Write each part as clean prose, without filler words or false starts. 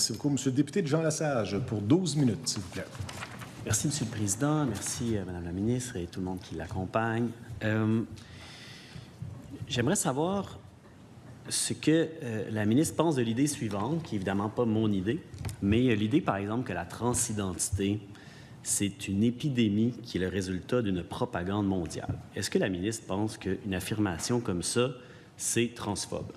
Merci beaucoup. Monsieur le député de Jean Lesage, pour 12 minutes, s'il vous plaît. Merci, Monsieur le Président. Merci, Madame la ministre et tout le monde qui l'accompagne. J'aimerais savoir ce que la ministre pense de l'idée suivante, qui n'est évidemment pas mon idée, mais l'idée, par exemple, que la transidentité, c'est une épidémie qui est le résultat d'une propagande mondiale. Est-ce que la ministre pense qu'une affirmation comme ça, c'est transphobe?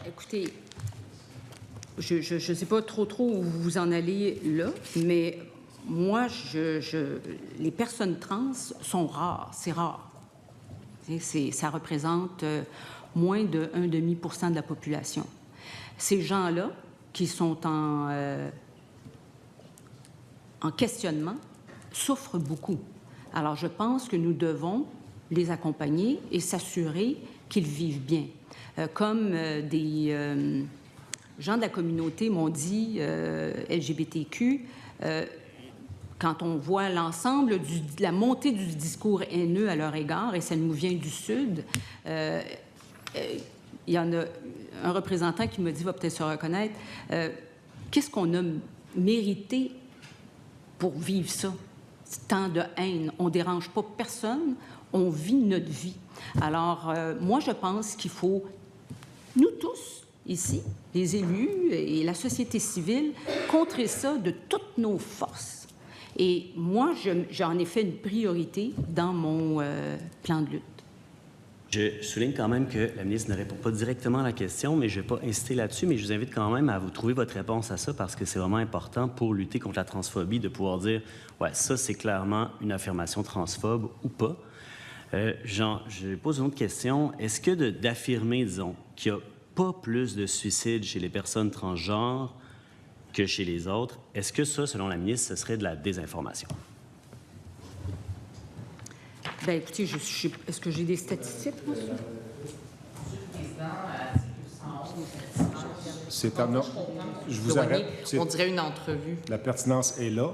Écoutez, je ne sais pas trop où vous en allez là, mais moi, les personnes trans sont rares, c'est rare. Ça représente moins de 1,5% de la population. Ces gens-là qui sont en questionnement souffrent beaucoup. Alors, je pense que nous devons les accompagner et s'assurer qu'ils vivent bien. Comme des gens de la communauté m'ont dit, LGBTQ, quand on voit l'ensemble de la montée du discours haineux à leur égard, et ça nous vient du Sud, il y en a un représentant qui me dit, va peut-être se reconnaître, qu'est-ce qu'on a mérité pour vivre ça? Tant de haine. On ne dérange pas personne, on vit notre vie. Alors, moi, je pense qu'il faut, nous tous, ici, les élus et la société civile, contrer ça de toutes nos forces. Et moi, j'en ai fait une priorité dans mon plan de lutte. Je souligne quand même que la ministre ne répond pas directement à la question, mais je ne vais pas insister là-dessus, mais je vous invite quand même à vous trouver votre réponse à ça parce que c'est vraiment important pour lutter contre la transphobie de pouvoir dire « ouais, ça, c'est clairement une affirmation transphobe ou pas ». Je pose une autre question. Est-ce que d'affirmer, disons, qu'il n'y a pas plus de suicides chez les personnes transgenres que chez les autres, est-ce que ça, selon la ministre, ce serait de la désinformation? Bien, écoutez, est-ce que j'ai des statistiques, monsieur? Monsieur le Président, C'est non, je vous arrête. On dirait une entrevue. La pertinence est là.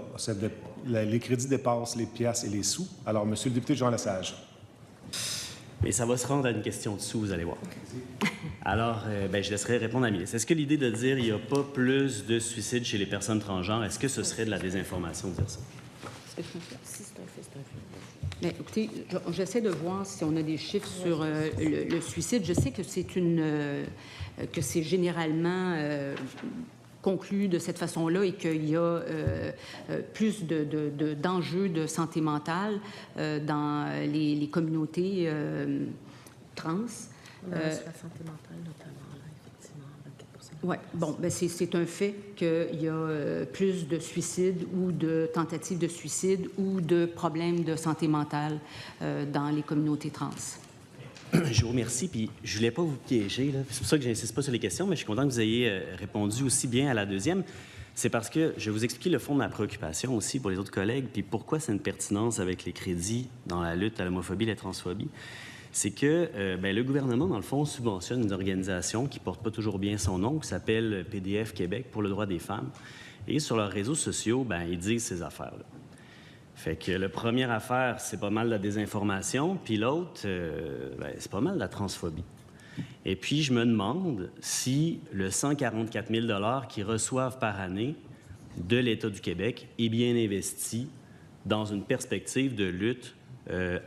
Les crédits dépassent les piastres et les sous. Alors, monsieur le député Jean Lesage. Mais ça va se rendre à une question de sous, vous allez voir. Alors, je laisserai répondre à la ministre. Est-ce que l'idée de dire qu'il n'y a pas plus de suicides chez les personnes transgenres, est-ce que ce serait de la désinformation de dire ça? Si c'est un fait, c'est un fait. Bien, écoutez, j'essaie de voir si on a des chiffres sur le suicide. Je sais que c'est généralement conclu de cette façon-là et qu'il y a plus d'enjeux de santé mentale dans les communautés trans. La santé mentale, notamment, là, effectivement, 24%. Oui, bon, bien, c'est un fait qu'il y a plus de suicides ou de tentatives de suicide ou de problèmes de santé mentale dans les communautés trans. Je vous remercie, puis je ne voulais pas vous piéger, là. C'est pour ça que je n'insiste pas sur les questions, mais je suis content que vous ayez répondu aussi bien à la deuxième. C'est parce que je vais vous expliquer le fond de ma préoccupation aussi pour les autres collègues, puis pourquoi c'est une pertinence avec les crédits dans la lutte à l'homophobie et la transphobie. C'est que le gouvernement, dans le fond, subventionne une organisation qui ne porte pas toujours bien son nom, qui s'appelle PDF Québec pour le droit des femmes. Et sur leurs réseaux sociaux, ils disent ces affaires-là. Fait que la première affaire, c'est pas mal de la désinformation, puis l'autre, c'est pas mal de la transphobie. Et puis, je me demande si le 144 000 $ qu'ils reçoivent par année de l'État du Québec est bien investi dans une perspective de lutte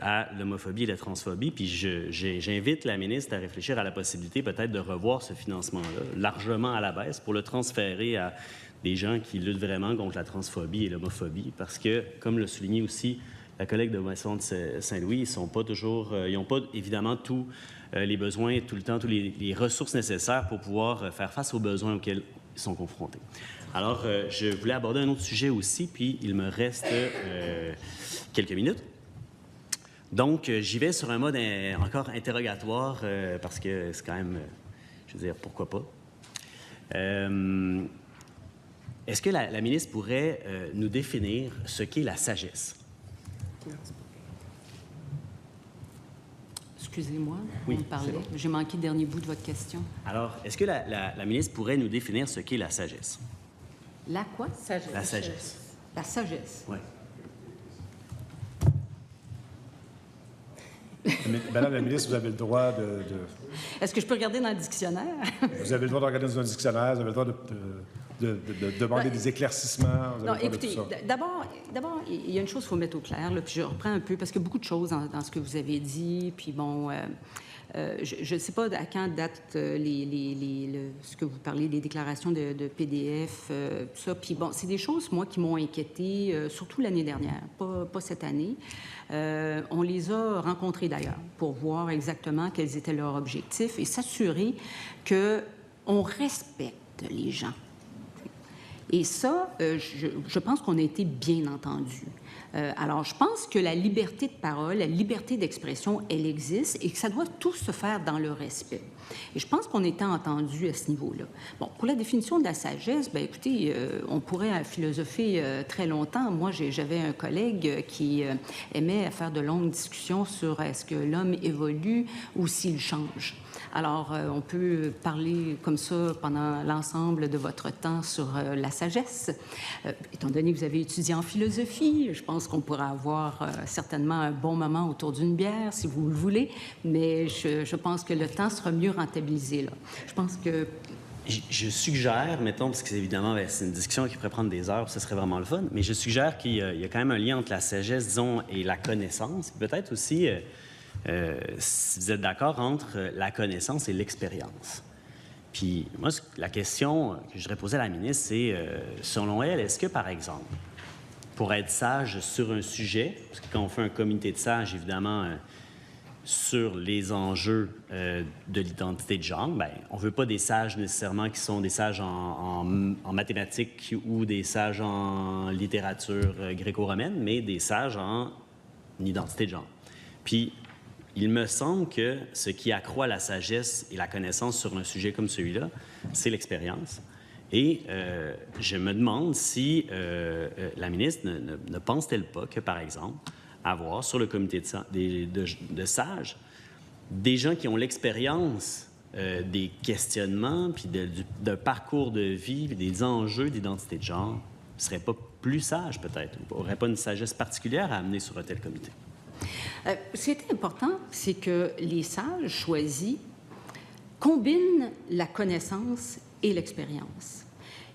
à l'homophobie et la transphobie. Puis j'invite la ministre à réfléchir à la possibilité peut-être de revoir ce financement-là largement à la baisse pour le transférer à des gens qui luttent vraiment contre la transphobie et l'homophobie. Parce que, comme l'a souligné aussi la collègue de Maisons de Saint-Louis, ils sont pas toujours, ils n'ont pas évidemment tous les besoins, tout le temps, toutes les ressources nécessaires pour pouvoir faire face aux besoins auxquels ils sont confrontés. Alors, je voulais aborder un autre sujet aussi, puis il me reste quelques minutes. Donc, j'y vais sur un mode encore interrogatoire, parce que c'est quand même, je veux dire, pourquoi pas. Est-ce que la ministre pourrait nous définir ce qu'est la sagesse? Excusez-moi, oui, on me parlait. Bon. J'ai manqué le dernier bout de votre question. Alors, est-ce que la ministre pourrait nous définir ce qu'est la sagesse? La quoi? Sagesse. La sagesse. La sagesse. Oui. Madame la ministre, vous avez le droit Est-ce que je peux regarder dans le dictionnaire? Vous avez le droit de regarder dans un dictionnaire, vous avez le droit de demander des éclaircissements. Vous avez Non, le droit écoutez, de tout ça. d'abord, il y a une chose qu'il faut mettre au clair, là, puis je reprends un peu, parce qu'il y a beaucoup de choses dans ce que vous avez dit, puis bon, je ne sais pas à quand date ce que vous parlez, les déclarations de PDF, tout ça, puis bon, c'est des choses, moi, qui m'ont inquiétée, surtout l'année dernière, pas cette année. On les a rencontrés, d'ailleurs, pour voir exactement quels étaient leurs objectifs et s'assurer qu'on respecte les gens. Et ça, je pense qu'on a été bien entendus. Alors, je pense que la liberté de parole, la liberté d'expression, elle existe et que ça doit tout se faire dans le respect. Et je pense qu'on était entendus à ce niveau-là. Bon, pour la définition de la sagesse, bien, écoutez, on pourrait philosopher très longtemps. Moi, j'avais un collègue qui aimait faire de longues discussions sur est-ce que l'homme évolue ou s'il change. Alors, on peut parler comme ça pendant l'ensemble de votre temps sur la sagesse. Étant donné que vous avez étudié en philosophie, je pense qu'on pourra avoir certainement un bon moment autour d'une bière, si vous le voulez, mais je pense que le temps sera mieux rentabilisé, là. Je pense que... Je suggère, mettons, parce que évidemment, c'est une discussion qui pourrait prendre des heures, ce serait vraiment le fun, mais je suggère qu'il y a quand même un lien entre la sagesse, disons, et la connaissance. Peut-être aussi... si vous êtes d'accord, entre la connaissance et l'expérience. Puis moi, la question que je voudrais poser à la ministre, c'est, selon elle, est-ce que, par exemple, pour être sage sur un sujet, parce que quand on fait un comité de sages, évidemment, sur les enjeux de l'identité de genre, bien, on ne veut pas des sages nécessairement qui sont des sages en mathématiques ou des sages en littérature gréco-romaine, mais des sages en identité de genre. Puis, il me semble que ce qui accroît la sagesse et la connaissance sur un sujet comme celui-là, c'est l'expérience. Et je me demande si la ministre ne pense-t-elle pas que, par exemple, avoir sur le comité de sages des gens qui ont l'expérience des questionnements, puis de parcours de vie, puis des enjeux d'identité de genre, ne seraient pas plus sages peut-être, ou n'auraient pas une sagesse particulière à amener sur un tel comité? Ce qui est important, c'est que les sages choisis combinent la connaissance et l'expérience.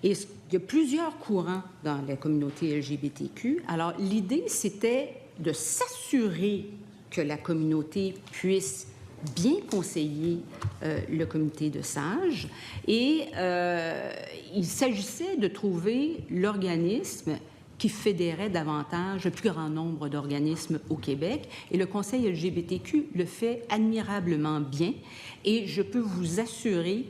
Et il y a plusieurs courants dans la communauté LGBTQ. Alors, l'idée, c'était de s'assurer que la communauté puisse bien conseiller le comité de sages. Et il s'agissait de trouver l'organisme qui fédérait davantage le plus grand nombre d'organismes au Québec. Et le Conseil LGBTQ le fait admirablement bien. Et je peux vous assurer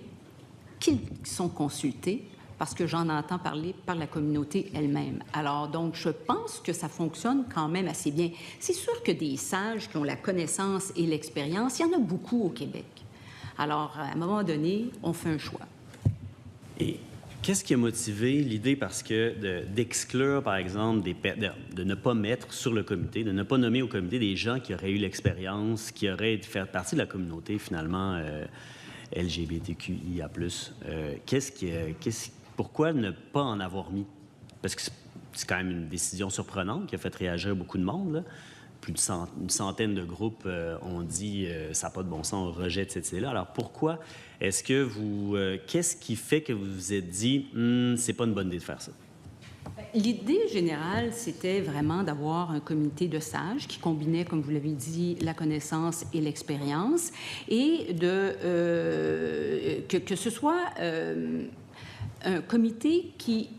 qu'ils sont consultés parce que j'en entends parler par la communauté elle-même. Alors, donc, je pense que ça fonctionne quand même assez bien. C'est sûr que des sages qui ont la connaissance et l'expérience, il y en a beaucoup au Québec. Alors, à un moment donné, on fait un choix. Et qu'est-ce qui a motivé l'idée, parce que d'exclure, par exemple, de ne pas mettre sur le comité, de ne pas nommer au comité des gens qui auraient eu l'expérience, qui auraient fait partie de la communauté, finalement, LGBTQIA+. Pourquoi ne pas en avoir mis? Parce que c'est quand même une décision surprenante qui a fait réagir beaucoup de monde, là. Plus d'une centaine de groupes ont dit ça n'a pas de bon sens, on rejette cette idée-là. Alors pourquoi est-ce que vous... qu'est-ce qui fait que vous vous êtes dit c'est pas une bonne idée de faire ça? L'idée générale, c'était vraiment d'avoir un comité de sages qui combinait, comme vous l'avez dit, la connaissance et l'expérience, et que ce soit un comité qui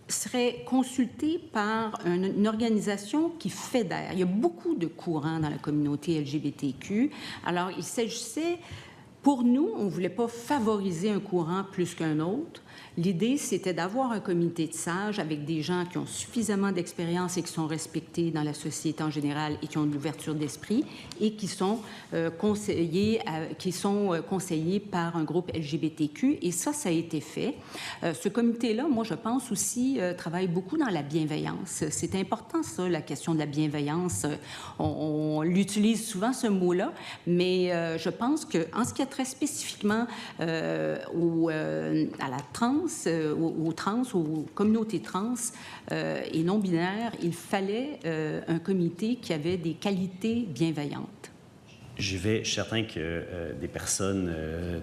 serait consulté par une organisation qui fédère. Il y a beaucoup de courants dans la communauté LGBTQ. Alors, il s'agissait, pour nous, on ne voulait pas favoriser un courant plus qu'un autre. L'idée, c'était d'avoir un comité de sages avec des gens qui ont suffisamment d'expérience et qui sont respectés dans la société en général et qui ont de l'ouverture d'esprit et qui sont conseillés par un groupe LGBTQ. Et ça a été fait. Ce comité-là, moi, je pense aussi, travaille beaucoup dans la bienveillance. C'est important, ça, la question de la bienveillance. On l'utilise souvent, ce mot-là, mais je pense qu'en ce qui a trait spécifiquement à la aux communautés trans et non-binaires, il fallait un comité qui avait des qualités bienveillantes. Je suis certain que des personnes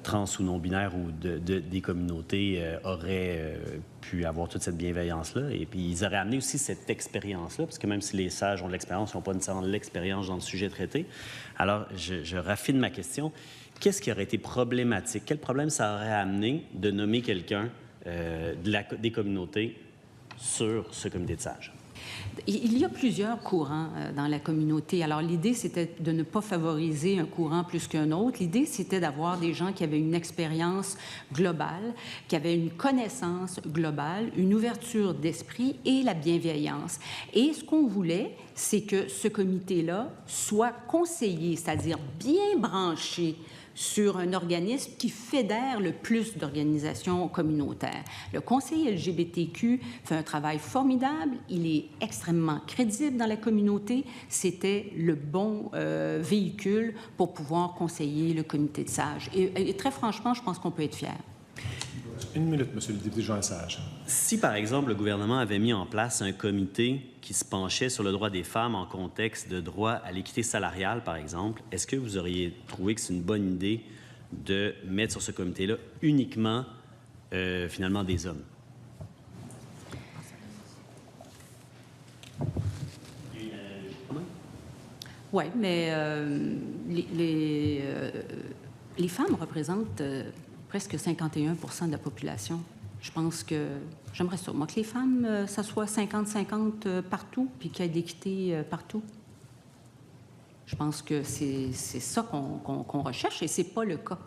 trans ou non-binaires ou des communautés auraient pu avoir toute cette bienveillance-là. Et puis, ils auraient amené aussi cette expérience-là, parce que même si les sages ont de l'expérience, ils n'ont pas nécessairement de l'expérience dans le sujet traité. Alors, je raffine ma question. Qu'est-ce qui aurait été problématique? Quel problème ça aurait amené de nommer quelqu'un des communautés sur ce comité de sages? Il y a plusieurs courants dans la communauté. Alors, l'idée, c'était de ne pas favoriser un courant plus qu'un autre. L'idée, c'était d'avoir des gens qui avaient une expérience globale, qui avaient une connaissance globale, une ouverture d'esprit et la bienveillance. Et ce qu'on voulait, c'est que ce comité-là soit conseillé, c'est-à-dire bien branché sur un organisme qui fédère le plus d'organisations communautaires. Le Conseil LGBTQ fait un travail formidable, il est extrêmement crédible dans la communauté. C'était le bon véhicule pour pouvoir conseiller le comité de sages. Et très franchement, je pense qu'on peut être fiers. Une minute, Monsieur le député Jean Lesage. Si, par exemple, le gouvernement avait mis en place un comité qui se penchait sur le droit des femmes en contexte de droit à l'équité salariale, par exemple, est-ce que vous auriez trouvé que c'est une bonne idée de mettre sur ce comité-là uniquement, finalement, des hommes? Oui, mais les femmes représentent presque 51 % de la population. Je pense que j'aimerais ça, moi, que les femmes, ça soit 50-50 partout, puis qu'il y ait de l'équité partout. Je pense que c'est ça qu'on recherche, et c'est pas le cas.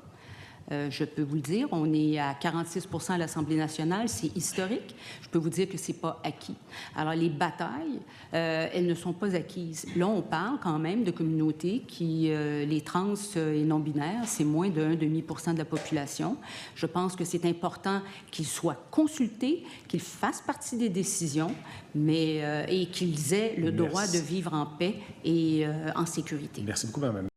Je peux vous le dire, on est à 46 % à l'Assemblée nationale, c'est historique. Je peux vous dire que c'est pas acquis. Alors, les batailles, elles ne sont pas acquises. Là, on parle quand même de communautés qui, les trans et non-binaires, c'est moins de 1,5 % de la population. Je pense que c'est important qu'ils soient consultés, qu'ils fassent partie des décisions, mais et qu'ils aient le droit de vivre en paix et en sécurité. Merci beaucoup, Mme.